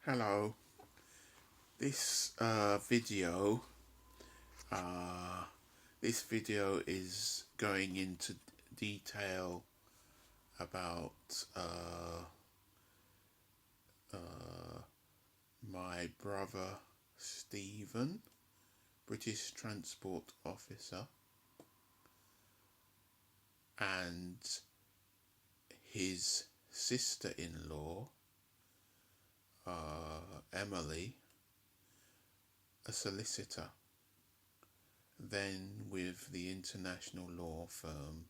Hello. This video is going into detail about my brother Stephen, British Transport Officer, and his sister-in-law, Emily, a solicitor, then with the international law firm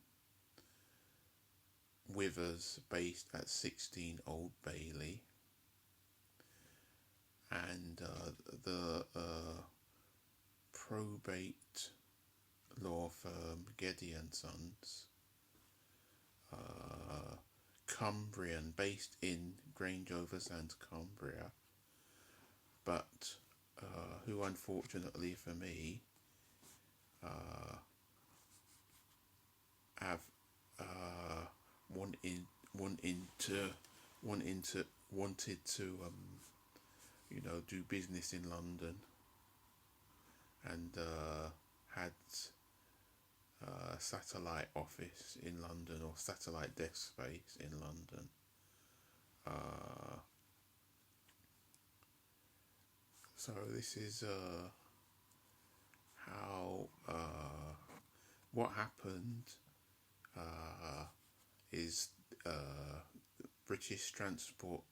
Withers, based at 16 Old Bailey, and the probate law firm Gedye Sons, Cumbrian, based in Grange-over-Sands, Cumbria, but who unfortunately for me have wanted to do business in London, and had a satellite office in London, or satellite desk space in London. So this is how what happened is British Transport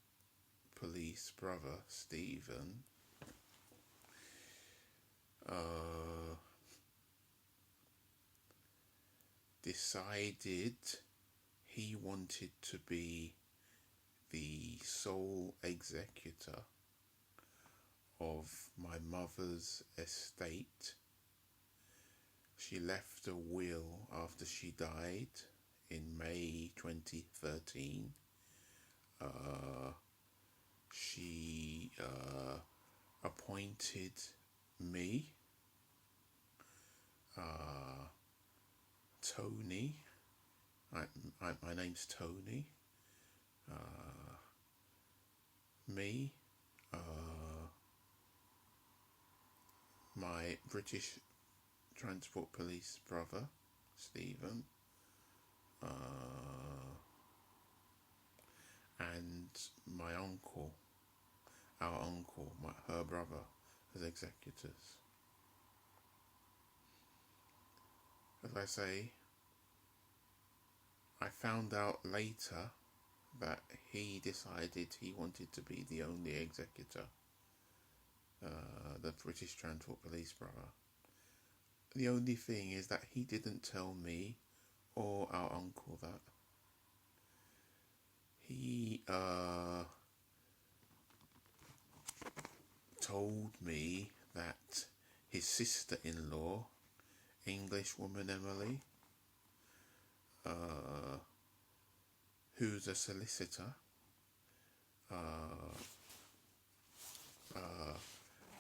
Police brother Stephen decided he wanted to be the sole executor of my mother's estate. She left a will after she died in May 2013. She appointed me, Tony. My name's Tony. Me, my British Transport Police brother Stephen, and my uncle, her brother, as executors. As I say, I found out later that he decided he wanted to be the only executor, the British Transport Police brother. The only thing is that he didn't tell me or our uncle that. He told me that his sister-in-law, English woman Emily, who's a solicitor,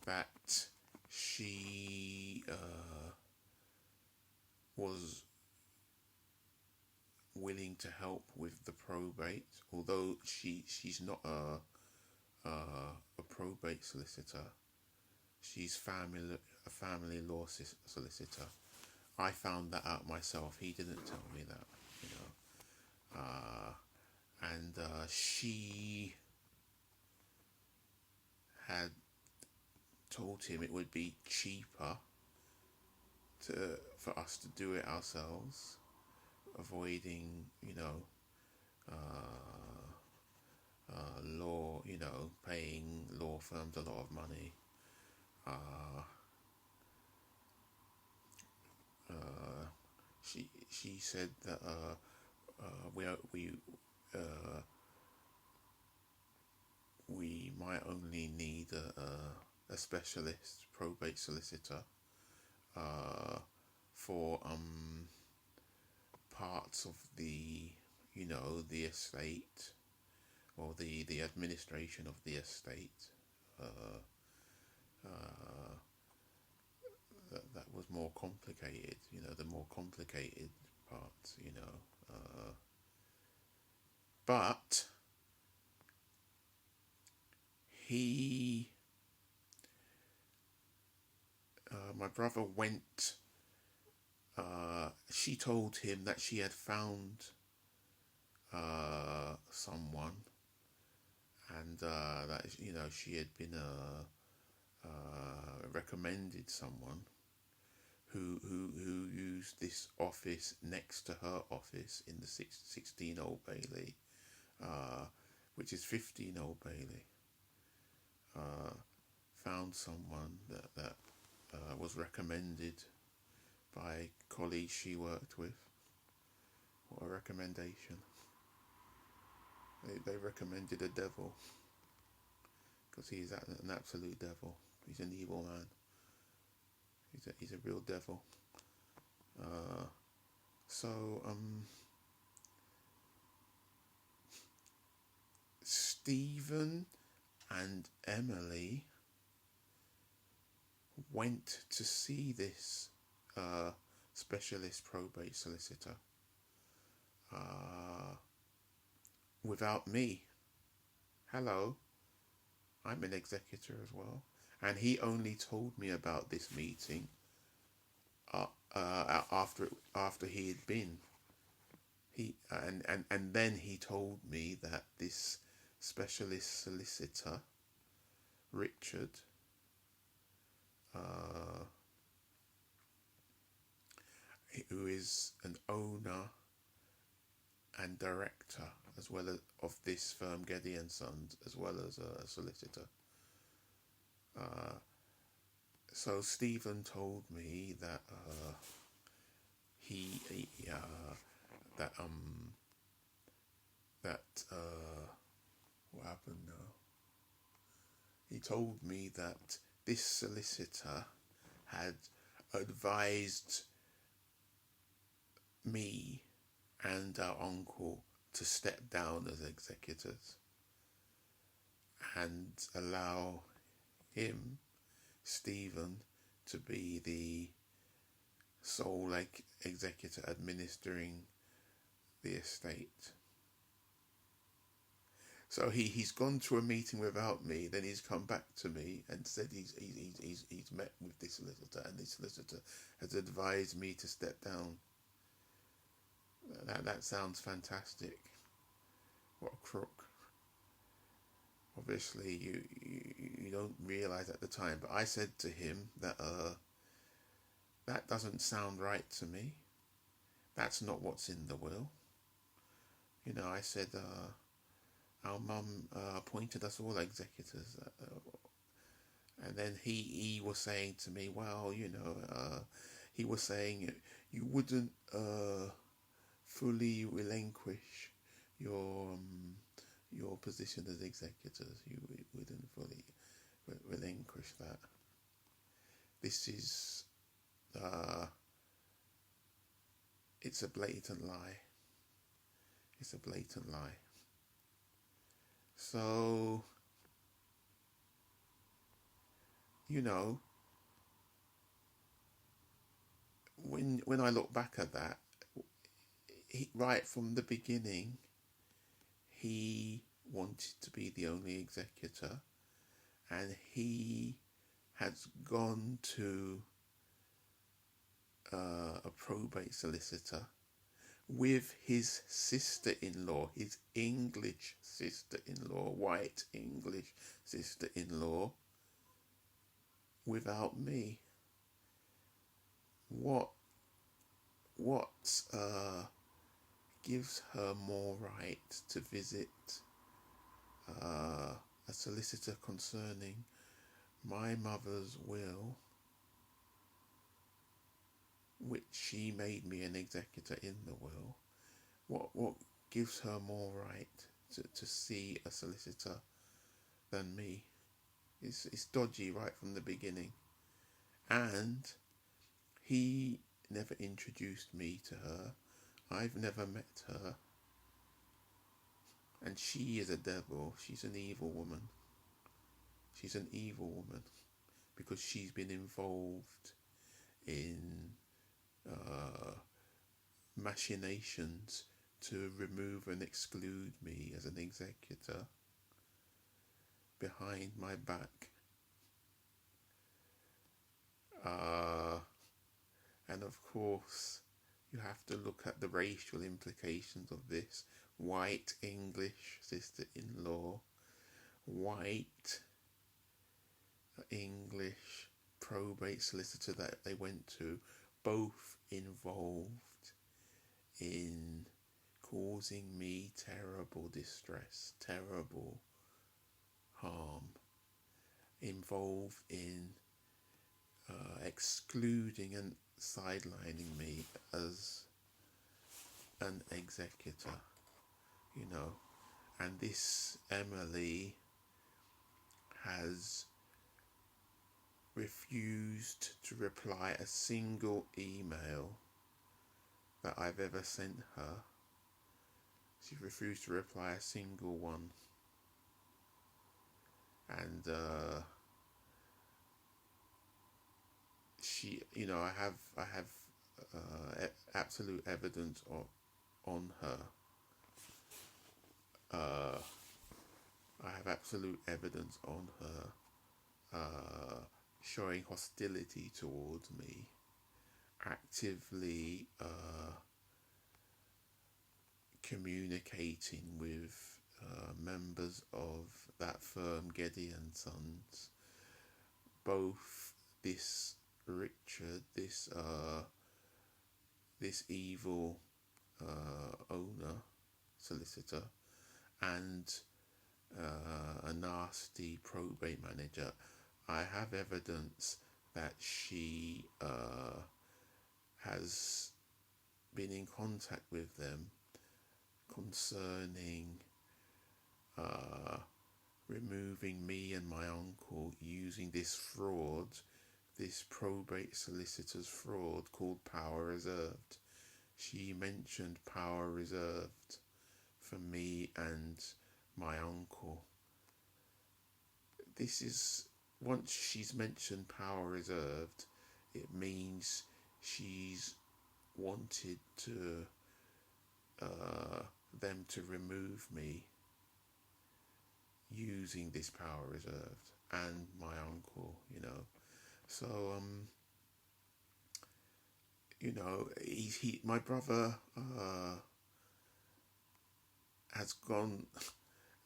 that she was willing to help with the probate, although she's not a probate solicitor. She's a family law solicitor. I found that out myself. He didn't tell me that, and she had told him it would be cheaper for us to do it ourselves, avoiding law, paying law firms a lot of money. She said that we might only need a specialist probate solicitor for parts of the the estate, or the administration of the estate, that was more complicated, the more complicated parts, but my brother went. She told him that she had found someone, and that she had been recommended someone who used this office next to her office in the 16 Old Bailey, which is 15 Old Bailey. Found someone that was recommended by colleagues she worked with. What a recommendation. They recommended a devil, because he's an absolute devil. He's an evil man. He's a real devil. Stephen and Emily went to see this specialist probate solicitor without me. Hello, I'm an executor as well, and he only told me about this meeting after he had been. And then he told me that this specialist solicitor, Richard, who is an owner and director as well as of this firm Gedye Sons, as well as a solicitor. So Stephen told me that what happened now? He told me that this solicitor had advised me and our uncle to step down as executors and allow him, Stephen, to be the sole executor administering the estate. So he's gone to a meeting without me, then he's come back to me and said he's met with this solicitor, and this solicitor has advised me to step down. That sounds fantastic. What a crook. Obviously you don't realise at the time, but I said to him that that doesn't sound right to me. That's not what's in the will. I said our mum appointed us all executors, and then he was saying to me, well, he was saying you wouldn't fully relinquish your position as executors. You wouldn't fully relinquish that. This is it's a blatant lie. It's a blatant lie. So, when I look back at that, right from the beginning, he wanted to be the only executor, and he has gone to a probate solicitor with his sister-in-law, his English sister-in-law, white English sister-in-law, without me. What gives her more right to visit a solicitor concerning my mother's will, which she made me an executor in the will? What gives her more right to see a solicitor than me? It's dodgy right from the beginning. And he never introduced me to her. I've never met her. And she is a devil. She's an evil woman. She's an evil woman because she's been involved in machinations to remove and exclude me as an executor, behind my back. And of course, you have to look at the racial implications of this. White English sister-in-law, white English probate solicitor that they went to, both involved in causing me terrible distress, terrible harm, involved in excluding and sidelining me as an executor, you know. And this Emily has refused to reply a single email that I've ever sent her. She refused to reply a single one. And she, you know, I have absolute evidence on her. I have absolute evidence on her showing hostility towards me, actively communicating with members of that firm, Gedye Sons, both this Richard, this evil owner, solicitor, and a nasty probate manager. I have evidence that she has been in contact with them concerning removing me and my uncle using this fraud, this probate solicitor's fraud called power reserved. She mentioned power reserved for me and my uncle. This is, once she's mentioned power reserved, it means she's wanted to them to remove me using this power reserved and my uncle, you know. So you know, my brother has gone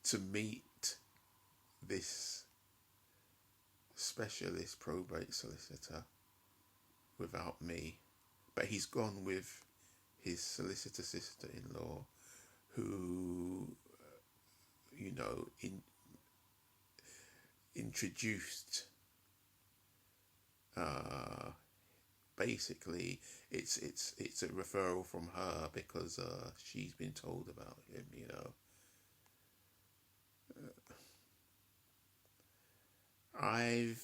to meet this specialist probate solicitor without me, but he's gone with his solicitor sister-in-law, who, you know, introduced. Basically, it's a referral from her because she's been told about him, you know. I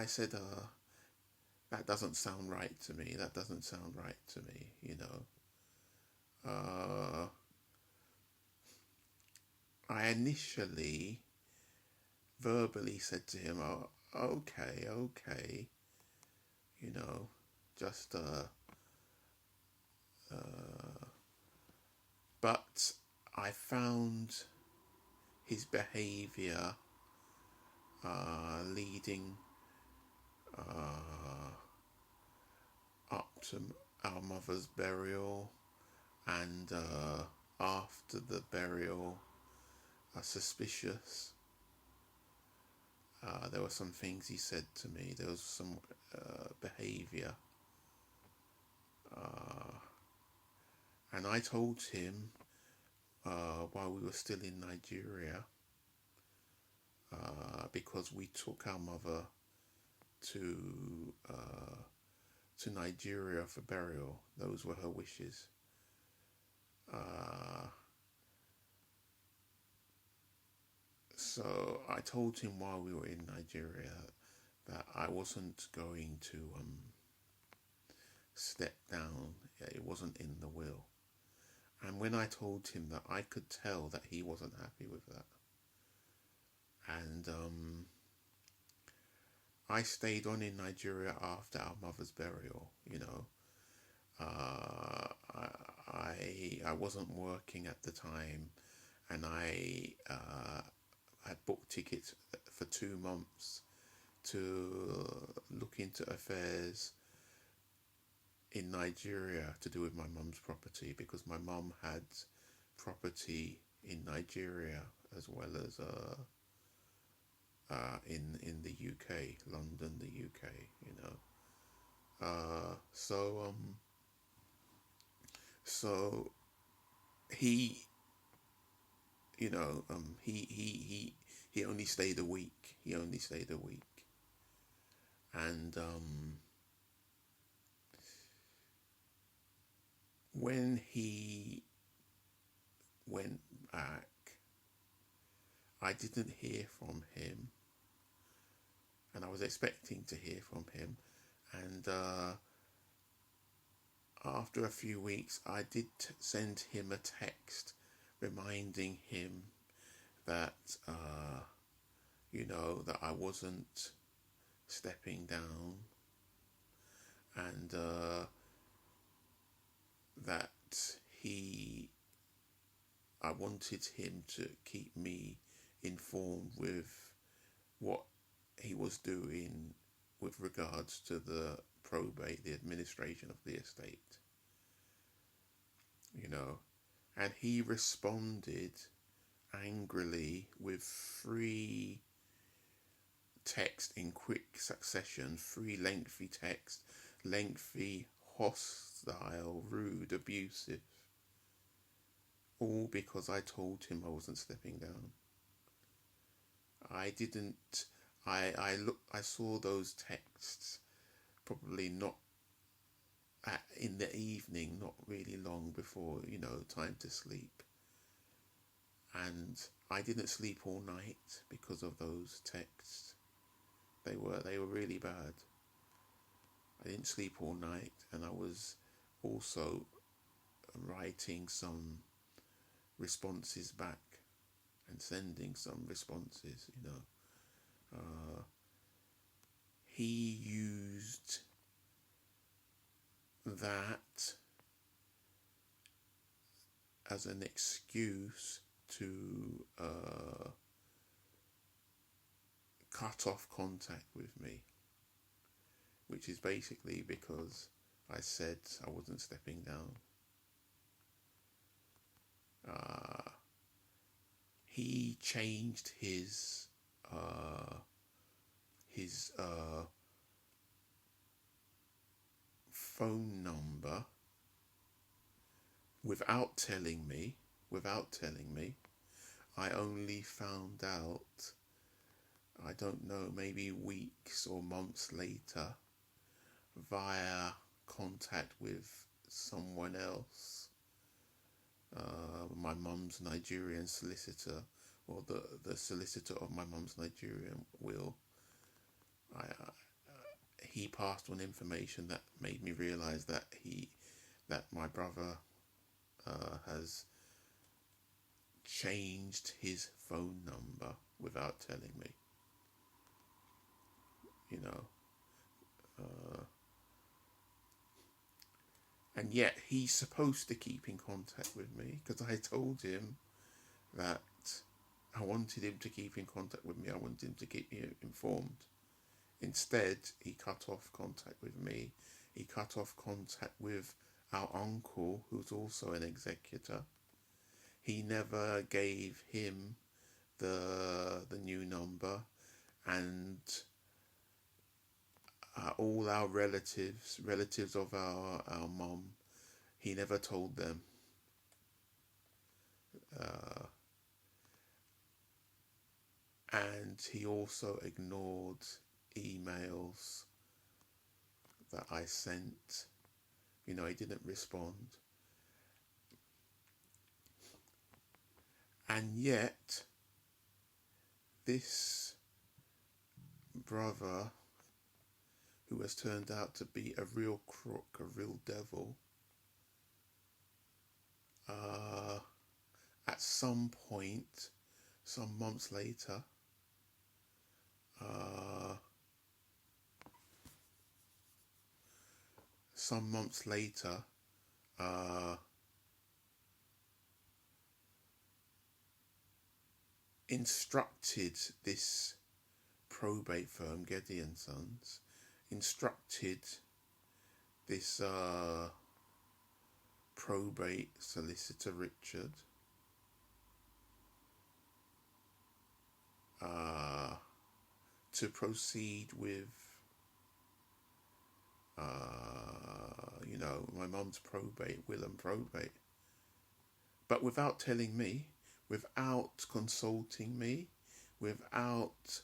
said, that doesn't sound right to me. That doesn't sound right to me, you know. I initially verbally said to him, "Oh, okay, you know, just but I found his behaviour leading up to our mother's burial and after the burial suspicious. There were some things he said to me. There was some behaviour. And I told him while we were still in Nigeria, because we took our mother to Nigeria for burial. Those were her wishes. So I told him while we were in Nigeria that I wasn't going to step down. It wasn't in the will. And when I told him that, I could tell that he wasn't happy with that. And I stayed on in Nigeria after our mother's burial. I wasn't working at the time, and I had booked tickets for 2 months to look into affairs in Nigeria to do with my mum's property, because my mum had property in Nigeria as well as in the UK, London, the UK. So he, he only stayed a week. And when he went back, I didn't hear from him, and I was expecting to hear from him. And after a few weeks, I did send him a text reminding him that, that I wasn't stepping down, and that I wanted him to keep me informed with what he was doing with regards to the probate, the administration of the estate. And he responded angrily with 3 texts in quick succession, 3 lengthy texts, lengthy, hostile, rude, abusive, all because I told him I wasn't stepping down. I saw those texts probably not in the evening, not really long before, time to sleep. And I didn't sleep all night because of those texts. They were really bad. I didn't sleep all night, and I was also writing some responses back and sending some responses. He used that as an excuse to cut off contact with me, which is basically because I said I wasn't stepping down. He changed his phone number without telling me. I only found out, I don't know, maybe weeks or months later, via contact with someone else, my mum's Nigerian solicitor, or the solicitor of my mum's Nigerian will. He passed on information that made me realise that my brother has changed his phone number without telling me. And yet he's supposed to keep in contact with me, because I told him that I wanted him to keep in contact with me. I wanted him to keep me informed. Instead, he cut off contact with me. He cut off contact with our uncle, who's also an executor. He never gave him the new number, and all our relatives of our mum, he never told them. And he also ignored emails that I sent. He didn't respond. And yet, this brother, who has turned out to be a real crook, a real devil, at some point, some months later, some months later, instructed this probate firm, Gedye Sons, instructed this probate solicitor, Richard, to proceed with, my mum's probate, will and probate. But without telling me, without consulting me, without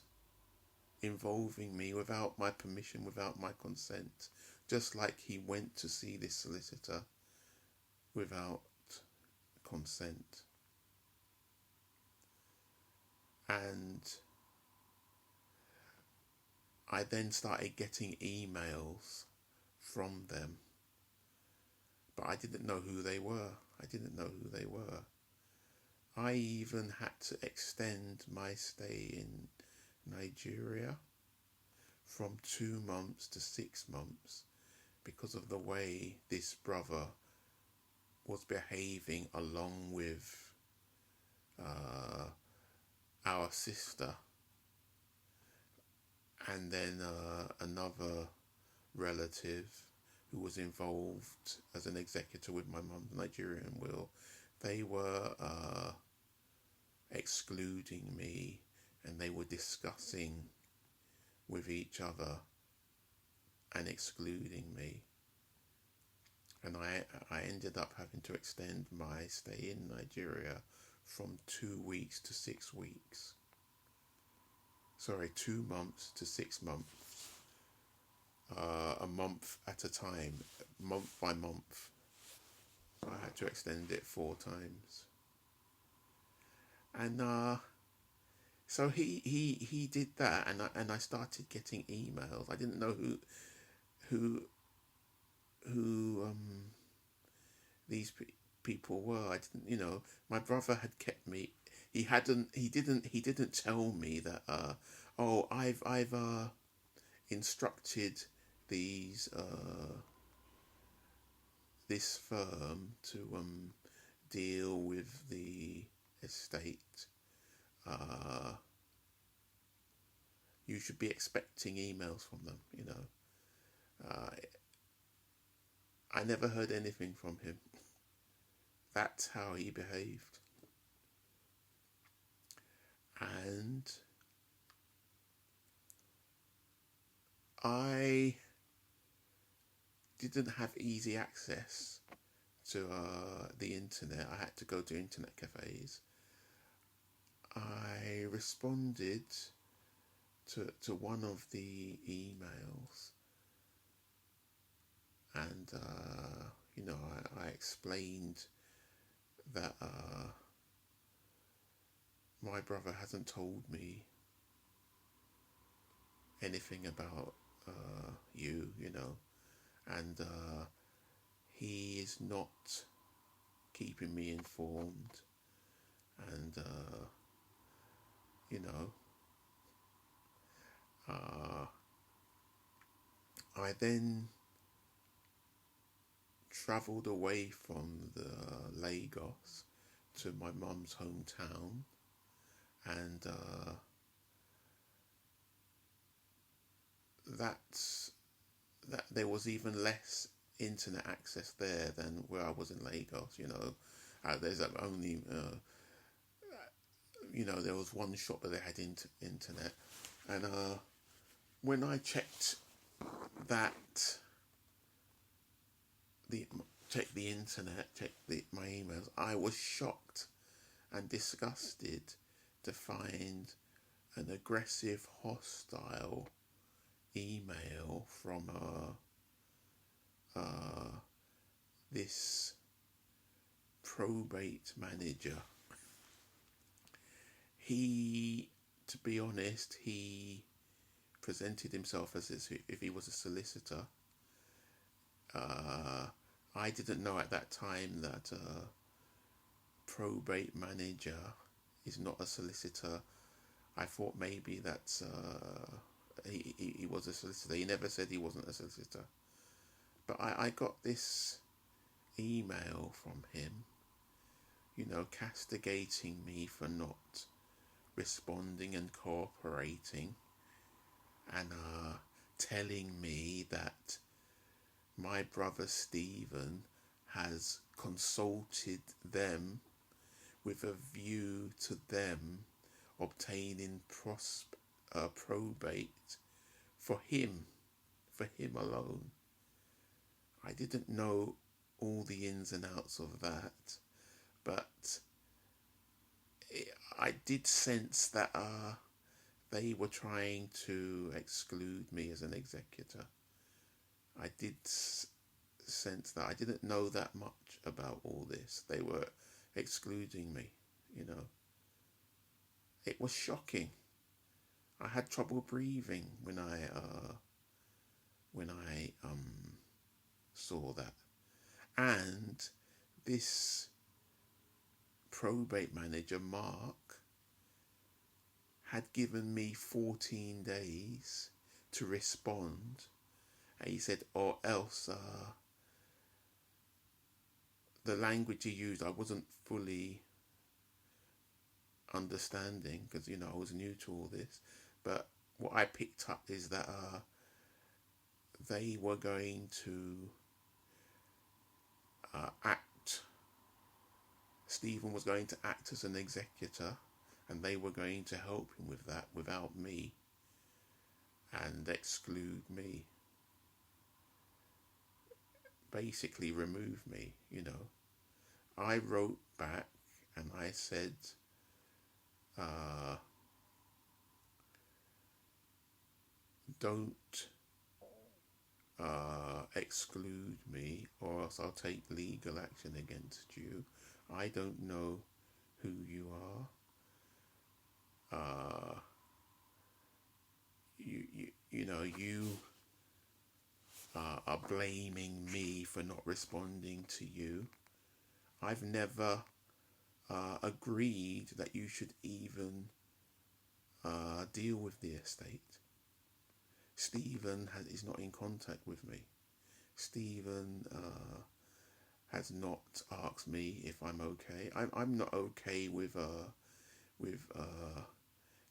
involving me, without my permission, without my consent, just like he went to see this solicitor without consent. And I then started getting emails from them, but I didn't know who they were. I even had to extend my stay in Nigeria from 2 months to 6 months because of the way this brother was behaving along with our sister, and then another relative who was involved as an executor with my mum's Nigerian will. They were excluding me, and they were discussing with each other and excluding me. And I ended up having to extend my stay in Nigeria from 2 weeks to 6 weeks. 2 months to 6 months. A month at a time, month by month. I had to extend it 4 times. And so he did that, and I started getting emails. I didn't know who these people were. I didn't, my brother had kept me. He didn't tell me that. I've instructed this firm to deal with the estate. You should be expecting emails from them. I never heard anything from him. That's how he behaved. And I didn't have easy access to the internet. I had to go to internet cafes. I responded to one of the emails, and I explained that my brother hasn't told me anything about you, and he is not keeping me informed, and I then travelled away from the Lagos to my mum's hometown, and that there was even less internet access there than where I was in Lagos. There's only there was one shop that they had internet, and when I checked the internet, my emails, I was shocked and disgusted to find an aggressive, hostile email from this probate manager. To be honest, he presented himself as if he was a solicitor. I didn't know at that time that probate manager is not a solicitor. I thought maybe he was a solicitor. He never said he wasn't a solicitor. But So I got this email from him, castigating me for not responding and cooperating, and telling me that my brother Stephen has consulted them with a view to them obtaining probate for him alone. I didn't know all the ins and outs of that, but I did sense that they were trying to exclude me as an executor. I did sense that. I didn't know that much about all this. They were excluding me, It was shocking. I had trouble breathing when I saw that. And this probate manager, Mark, had given me 14 days to respond. And he said, or else, the language he used, I wasn't fully understanding because, I was new to all this. But what I picked up is that they were going to Stephen was going to act as an executor, and they were going to help him with that without me and exclude me. Basically remove me, I wrote back and I said, don't exclude me, or else I'll take legal action against you. I don't know who you are. You are blaming me for not responding to you. I've never agreed that you should even deal with the estate. Stephen is not in contact with me. Stephen has not asked me if I'm okay. I'm not okay with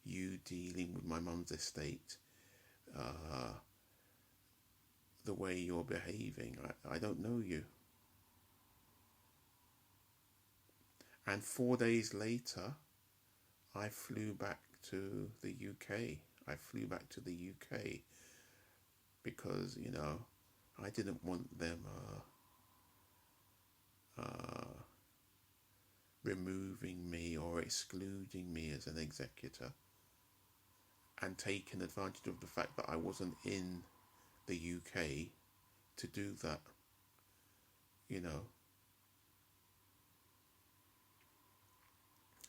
you dealing with my mum's estate the way you're behaving. I don't know you. And 4 days later, I flew back to the UK. Because, I didn't want them removing me or excluding me as an executor, and taking advantage of the fact that I wasn't in the UK to do that,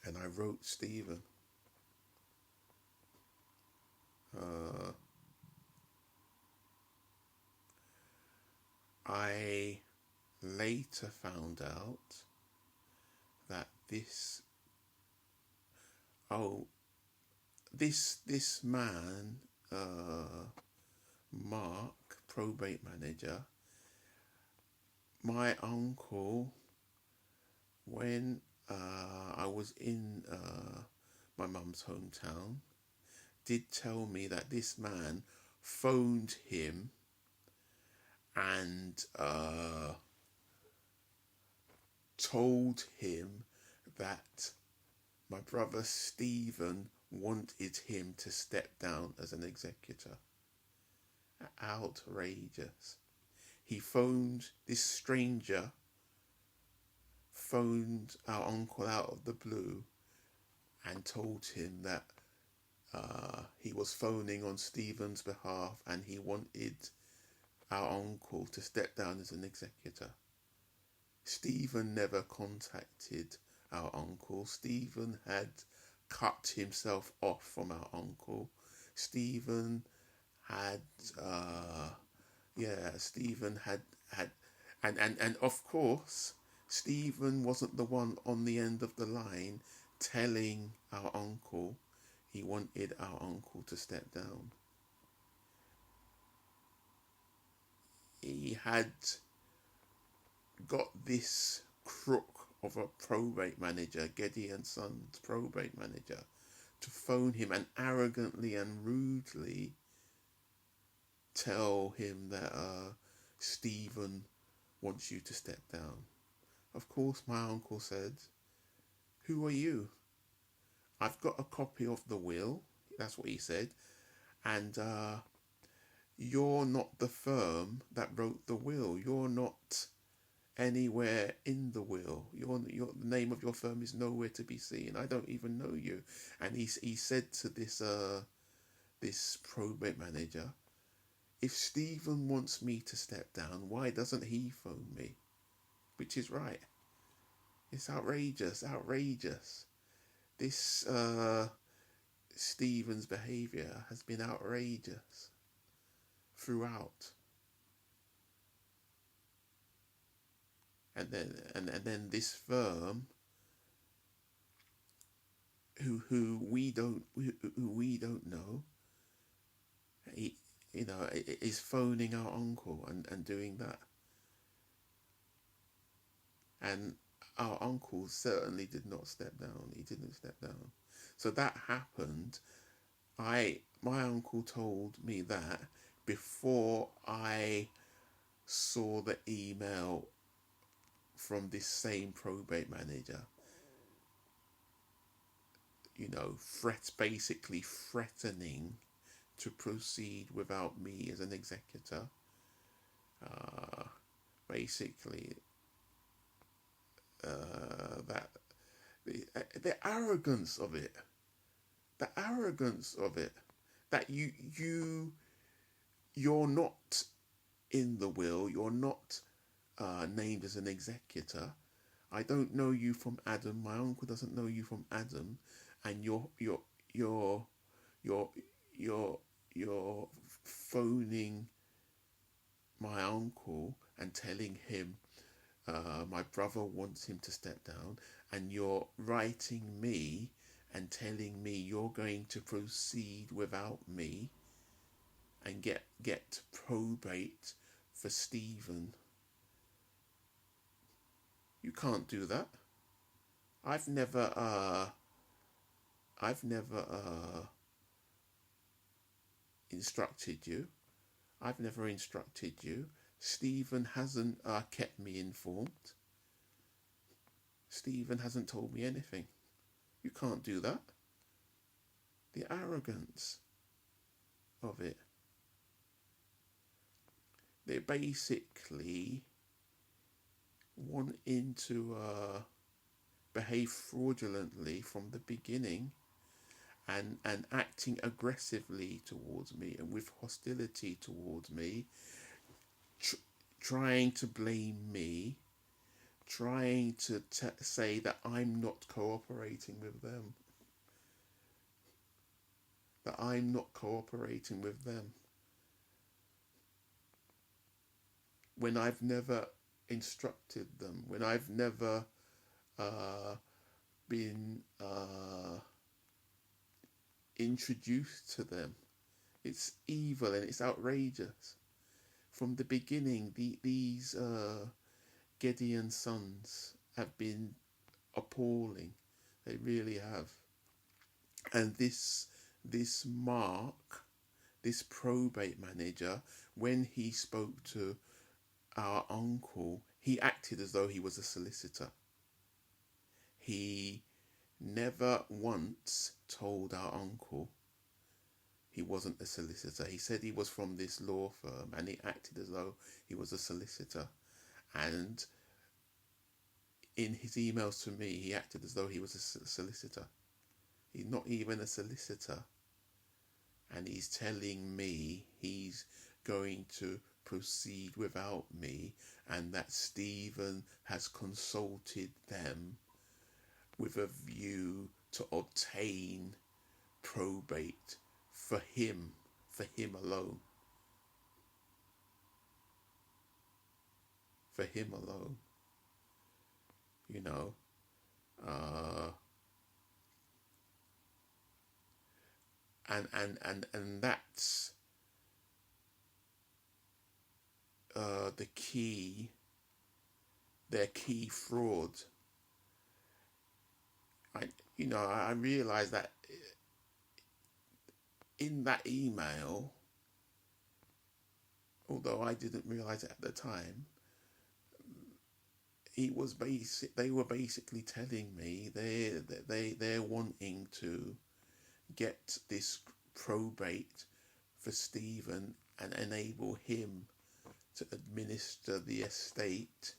And I wrote Stephen. I later found out that this man, Mark, probate manager, my uncle, when I was in my mum's hometown, did tell me that this man phoned him and told him that my brother Stephen wanted him to step down as an executor. Outrageous. This stranger phoned our uncle out of the blue and told him that he was phoning on Stephen's behalf and he wanted our uncle to step down as an executor. Stephen never contacted our uncle. Stephen had cut himself off from our uncle. Stephen had and of course Stephen wasn't the one on the end of the line telling our uncle he wanted our uncle to step down. he had got this crook of a probate manager, Gedye Sons probate manager, to phone him and arrogantly and rudely tell him that Stephen wants you to step down. Of course, my uncle said, "Who are you? I've got a copy of the will." That's what he said. "And you're not the firm that wrote the will. You're not anywhere in the will. The name of your firm is nowhere to be seen. I don't even know you." And he said to this probate manager, "If Stephen wants me to step down, why doesn't he phone me?" Which is right. It's outrageous. This Stephen's behaviour has been outrageous throughout. And then this firm, who we don't know, is phoning our uncle and doing that. And our uncle certainly did not step down. He didn't step down. So that happened. My uncle told me that before I saw the email from this same probate manager, basically threatening to proceed without me as an executor. Basically, that the arrogance of it, that you're not in the will, you're not named as an executor. I don't know you from Adam. My uncle doesn't know you from Adam, and you're phoning my uncle and telling him my brother wants him to step down, and you're writing me and telling me you're going to proceed without me and get probate for Stephen. You can't do that. I've never instructed you. I've never instructed you. Stephen hasn't kept me informed. Stephen hasn't told me anything. You can't do that. The arrogance of it. They're basically wanting to behave fraudulently from the beginning and acting aggressively towards me and with hostility towards me, trying to blame me, trying to say that I'm not cooperating with them. When I've never instructed them, when I've never been introduced to them. It's evil and it's outrageous. From the beginning, these Gedye Sons have been appalling. They really have. And this Mark, this probate manager, when he spoke to our uncle, he acted as though he was a solicitor. He never once told our uncle he wasn't a solicitor. He said he was from this law firm, and he acted as though he was a solicitor. And in his emails to me, he acted as though he was a solicitor. He's not even a solicitor. And he's telling me he's going to proceed without me, and that Stephen has consulted them with a view to obtain probate for him alone. For him alone. You know, and that's their key fraud. I realized that in that email, although I didn't realize it at the time, they were basically telling me they're wanting to get this probate for Stephen and enable him to administer the estate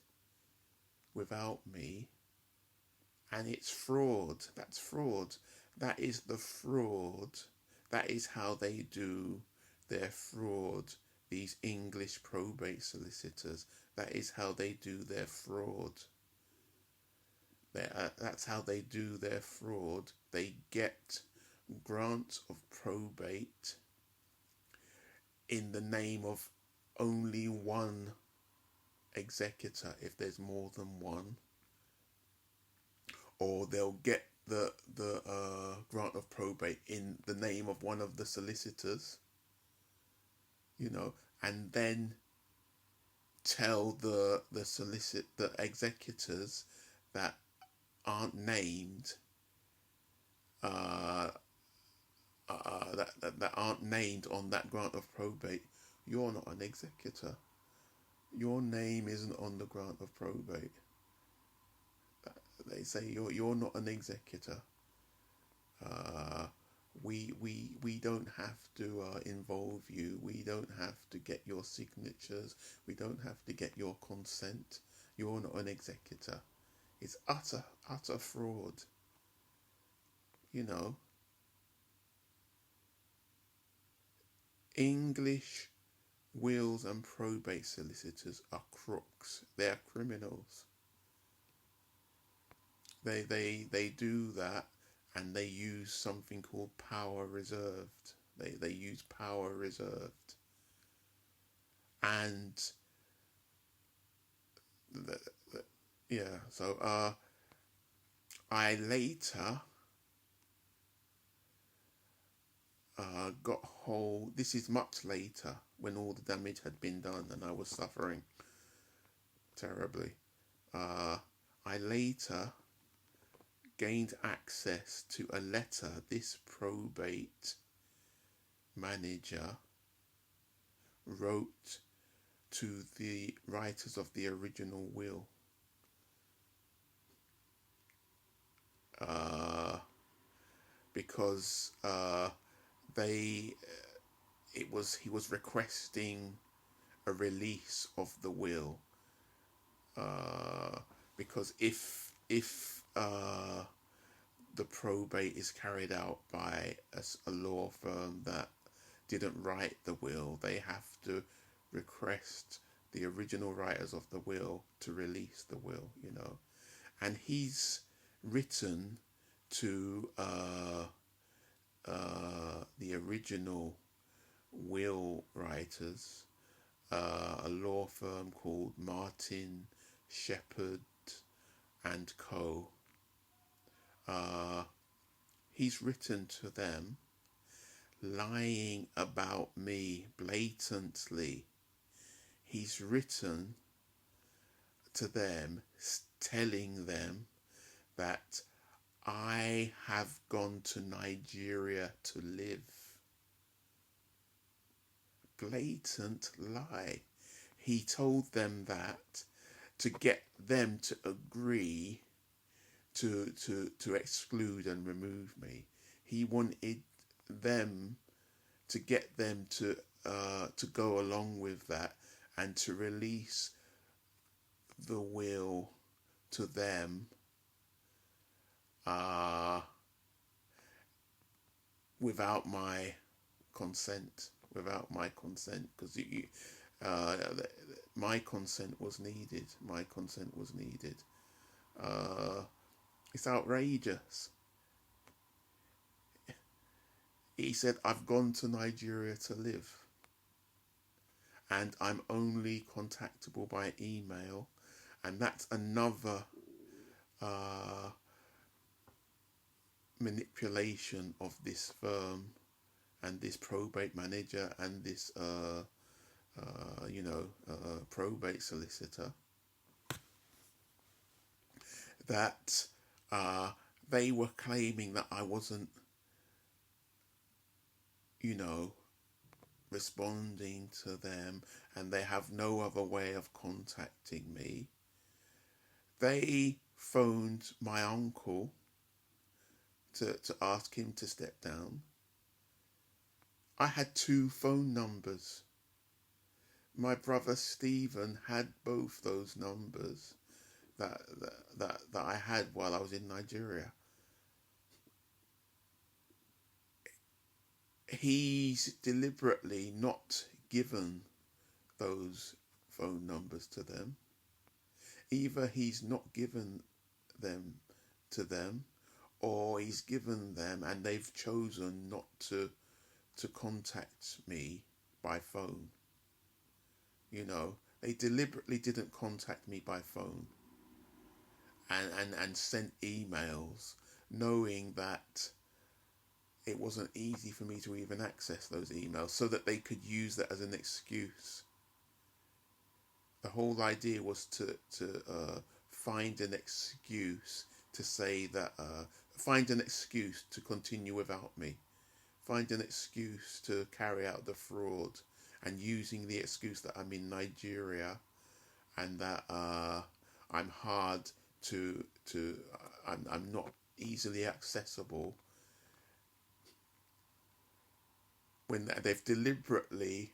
without me. And it's fraud. That's fraud. That is the fraud. That is how they do their fraud. These English probate solicitors. That is how they do their fraud. That's how they do their fraud. They get grants of probate in the name of only one executor, if there's more than one. Or they'll get the grant of probate in the name of one of the solicitors, and then tell the executors that aren't named, that aren't named on that grant of probate, you're not an executor. Your name isn't on the grant of probate. They say you're not an executor. We don't have to involve you. We don't have to get your signatures. We don't have to get your consent. You're not an executor. It's utter fraud. English wills and probate solicitors are crooks. They're criminals. They do that, and they use something called power reserved. They use power reserved, and So I later got hold. This is much later, when all the damage had been done and I was suffering terribly. I later gained access to a letter this probate manager wrote to the writers of the original will. Because he was requesting a release of the will, because if the probate is carried out by a law firm that didn't write the will, they have to request the original writers of the will to release the will, and he's written to the original will writers, a law firm called Martin, Shepherd and Co. He's written to them lying about me blatantly. He's written to them telling them that I have gone to Nigeria to live. Blatant lie. He told them that to get them to agree to exclude and remove me. He wanted them to get them to go along with that and to release the will to them without my consent, because my consent was needed. It's outrageous. He said, I've gone to Nigeria to live, and I'm only contactable by email, and that's another manipulation of this firm and this probate manager and this probate solicitor, that they were claiming that I wasn't, responding to them, and they have no other way of contacting me. They phoned my uncle to ask him to step down. I had 2 phone numbers. My brother Stephen had both those numbers that I had while I was in Nigeria. He's deliberately not given those phone numbers to them. Either he's not given them to them, or he's given them and they've chosen not to contact me by phone. They deliberately didn't contact me by phone and sent emails knowing that it wasn't easy for me to even access those emails, so that they could use that as an excuse. The whole idea was to find an excuse to say that, find an excuse to continue without me, find an excuse to carry out the fraud, and using the excuse that I'm in Nigeria and that I'm hard to I'm not easily accessible, when they've deliberately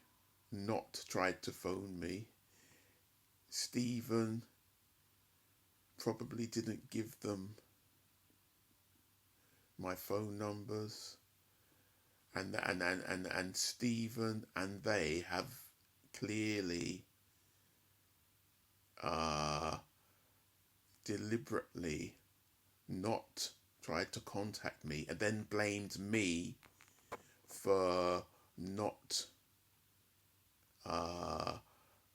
not tried to phone me. Stephen probably didn't give them my phone numbers, and Stephen and they have clearly deliberately not tried to contact me, and then blamed me for not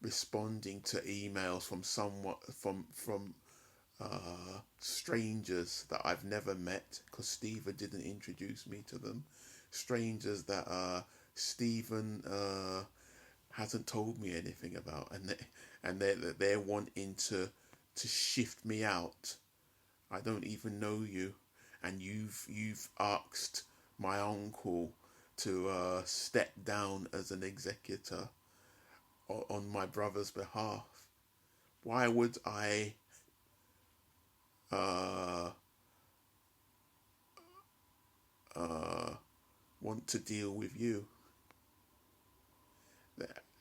responding to emails from strangers that I've never met, because Stephen didn't introduce me to them. Strangers that Stephen hasn't told me anything about, and they're wanting to shift me out. I don't even know you, and you've asked my uncle to step down as an executor on my brother's behalf. Why would I want to deal with you?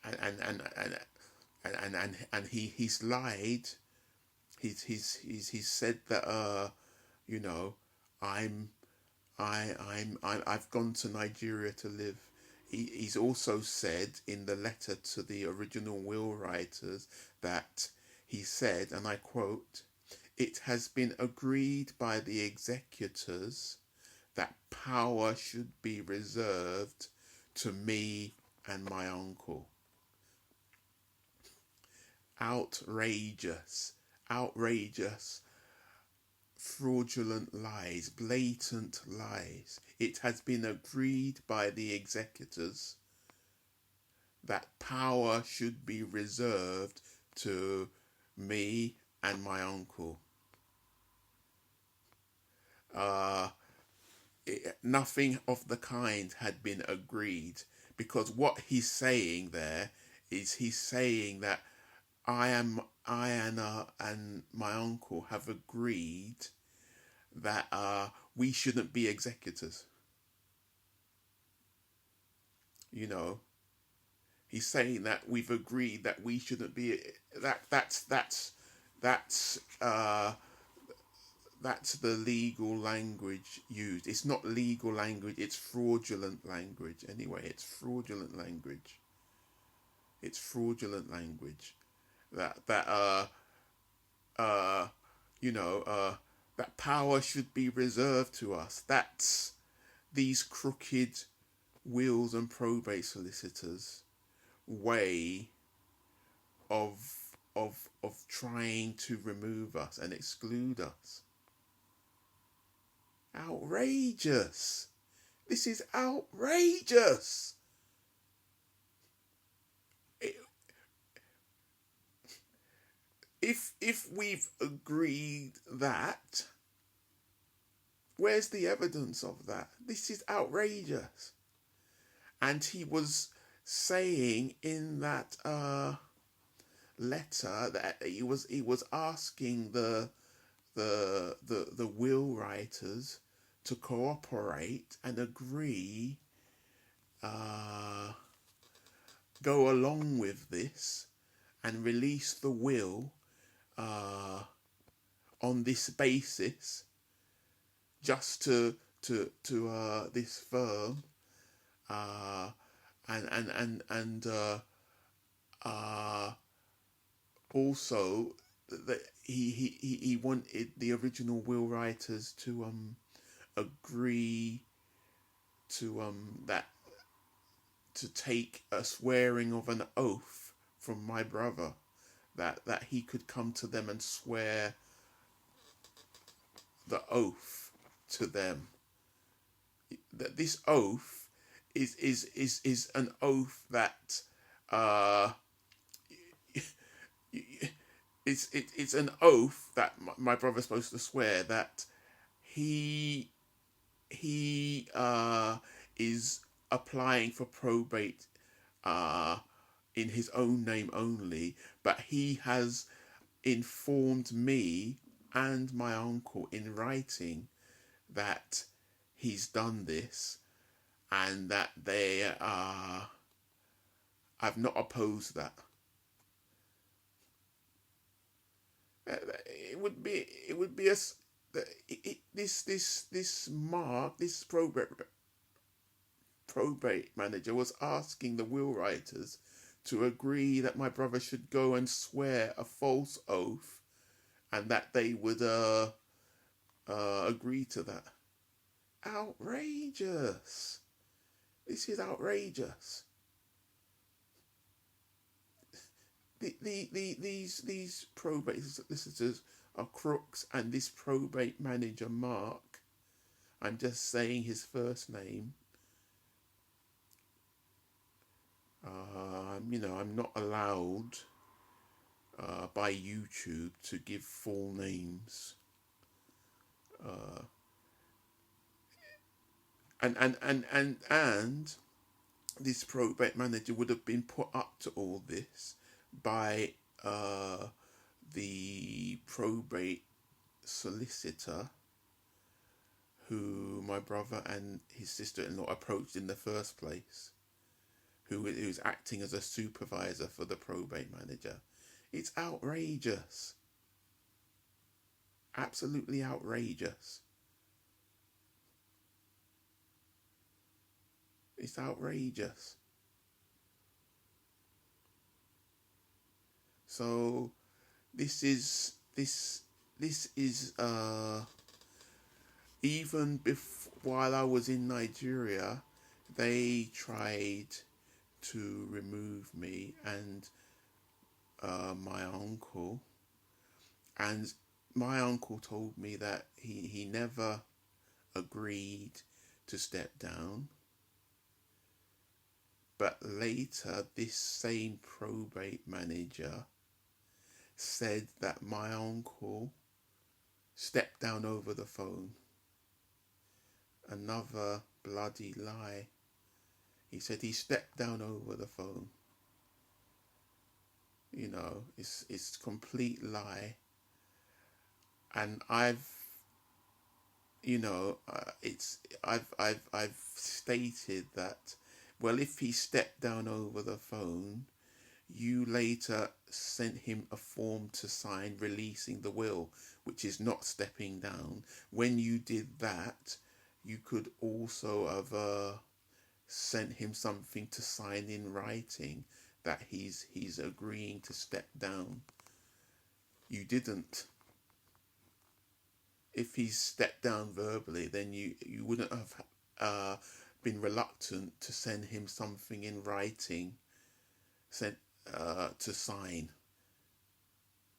And he's lied. He's said that I've gone to Nigeria to live. He's also said in the letter to the original will writers that he said, and I quote, "It has been agreed by the executors that power should be reserved to me and my uncle." Outrageous, fraudulent lies, blatant lies. It has been agreed by the executors that power should be reserved to me and my uncle. Nothing of the kind had been agreed, because what he's saying there is he's saying that I and my uncle have agreed that we shouldn't be executors. He's saying that we've agreed that we shouldn't be. That's the legal language used. It's not legal language. It's fraudulent language. Anyway, it's fraudulent language. It's fraudulent language. That power should be reserved to us. That's these crooked wills and probate solicitors' way of trying to remove us and exclude us. Outrageous. This is outrageous. if we've agreed that, where's the evidence of that? This is outrageous. And he was saying in that letter that he was asking the will writers to cooperate and agree, go along with this and release the will on this basis, just to this firm, and also that he wanted the original will writers to agree to that, to take a swearing of an oath from my brother, that he could come to them and swear the oath to them. That this oath is an oath that it's an oath that my brother's supposed to swear, that he is applying for probate in his own name only, but he has informed me and my uncle in writing that he's done this, and that they I've not opposed that. It would be this probate manager was asking the will writers to agree that my brother should go and swear a false oath, and that they would agree to that. Outrageous. This is outrageous. These probate solicitors are crooks, and this probate manager, Mark, I'm just saying his first name. I'm not allowed by YouTube to give full names. And this probate manager would have been put up to all this by the probate solicitor who my brother and his sister-in-law approached in the first place, who was acting as a supervisor for the probate manager. It's outrageous. Absolutely outrageous. It's outrageous. So this is even while I was in Nigeria, they tried to remove me and my uncle, and my uncle told me that he never agreed to step down. But later, this same probate manager said that my uncle stepped down over the phone. Another bloody lie. He said he stepped down over the phone. It's complete lie. And I've stated that, well, if he stepped down over the phone, you later sent him a form to sign releasing the will, which is not stepping down. When you did that, you could also have sent him something to sign in writing that he's agreeing to step down. You didn't. If he's stepped down verbally, then you wouldn't have been reluctant to send him something in writing to sign.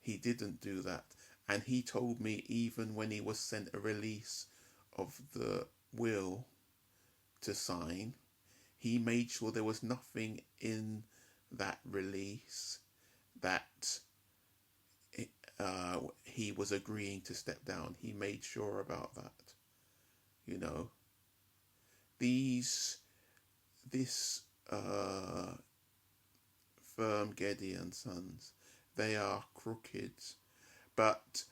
He didn't do that. And he told me even when he was sent a release of the will to sign, he made sure there was nothing in that release that he was agreeing to step down. He made sure about that. You know, this firm, Gedye Sons, they are crooked, but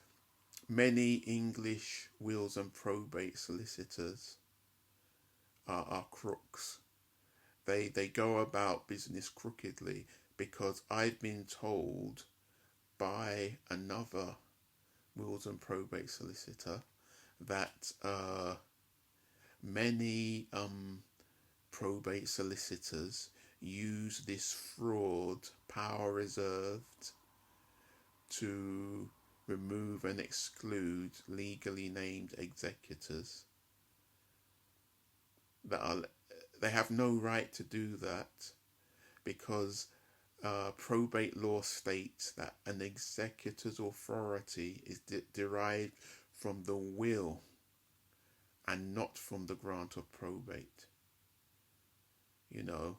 many English wills and probate solicitors are crooks. They go about business crookedly, because I've been told by another wills and probate solicitor that many probate solicitors use this fraud, power reserved, to remove and exclude legally named executors. They have no right to do that, because probate law states that an executor's authority is derived from the will and not from the grant of probate. You know,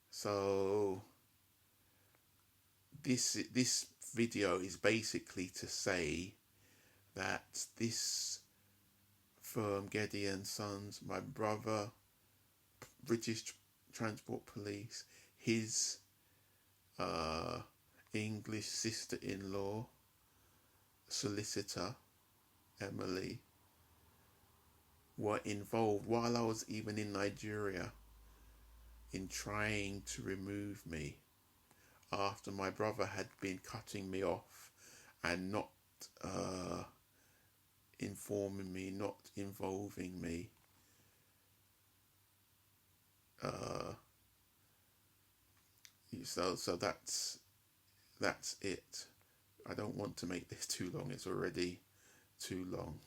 so this video is basically to say that this firm, Gedye Sons, my brother, British Transport Police, his English sister-in-law, solicitor, Emily, were involved while I was even in Nigeria in trying to remove me, after my brother had been cutting me off and not informing me, not involving me. So that's it. I don't want to make this too long. It's already too long.